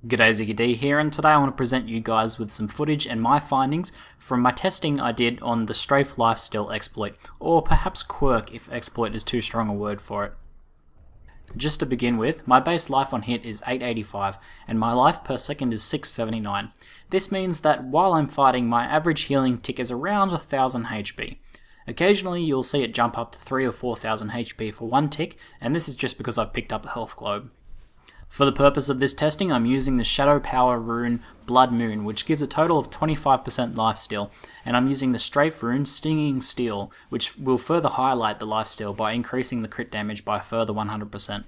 G'day, ZiggyD here, and today I want to present you guys with some footage and my findings from my testing I did on the Strafe lifesteal exploit, or perhaps quirk if exploit is too strong a word for it. Just to begin with, my base life on hit is 885 and my life per second is 679. This means that while I'm fighting, my average healing tick is around 1000 HP. Occasionally you'll see it jump up to 3 or 4000 HP for one tick, and this is just because I've picked up a health globe. For the purpose of this testing, I'm using the Shadow Power rune Blood Moon, which gives a total of 25% lifesteal, and I'm using the Strafe rune Stinging Steel, which will further highlight the lifesteal by increasing the crit damage by a further 100%.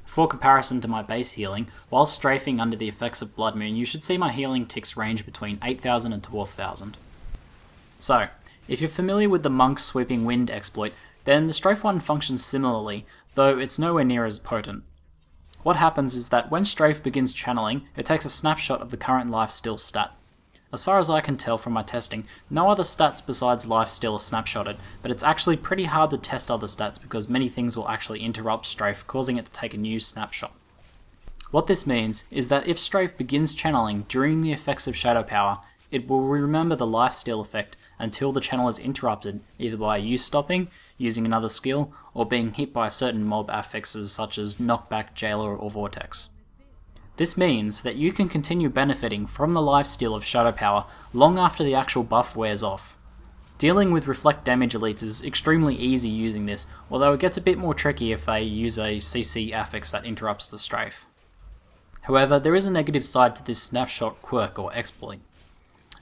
For comparison to my base healing, while strafing under the effects of Blood Moon, you should see my healing ticks range between 8000 and 12000. So, if you're familiar with the Monk Sweeping Wind exploit, then the Strafe one functions similarly, though it's nowhere near as potent. What happens is that when Strafe begins channeling, it takes a snapshot of the current lifesteal stat. As far as I can tell from my testing, no other stats besides lifesteal are snapshotted, but it's actually pretty hard to test other stats because many things will actually interrupt Strafe, causing it to take a new snapshot. What this means is that if Strafe begins channeling during the effects of Shadow Power, it will remember the lifesteal effect until the channel is interrupted, either by you stopping, using another skill, or being hit by certain mob affixes such as Knockback, Jailer, or Vortex. This means that you can continue benefiting from the lifesteal of Shadow Power long after the actual buff wears off. Dealing with reflect damage elites is extremely easy using this, although it gets a bit more tricky if they use a CC affix that interrupts the strafe. However, there is a negative side to this snapshot quirk or exploit.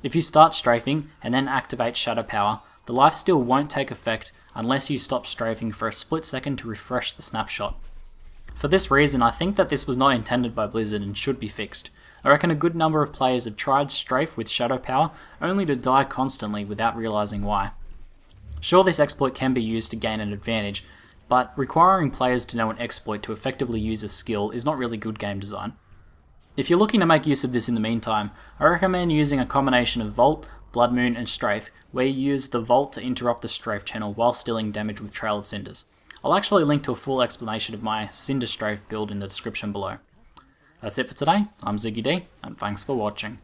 If you start strafing and then activate Shadow Power, the lifesteal won't take effect unless you stop strafing for a split second to refresh the snapshot. For this reason, I think that this was not intended by Blizzard and should be fixed. I reckon a good number of players have tried strafe with Shadow Power only to die constantly without realizing why. Sure, this exploit can be used to gain an advantage, but requiring players to know an exploit to effectively use a skill is not really good game design. If you're looking to make use of this in the meantime, I recommend using a combination of Vault, Blood Moon, and Strafe, where you use the Vault to interrupt the Strafe channel while dealing damage with Trail of Cinders. I'll actually link to a full explanation of my Cinder Strafe build in the description below. That's it for today, I'm ZiggyD, and thanks for watching.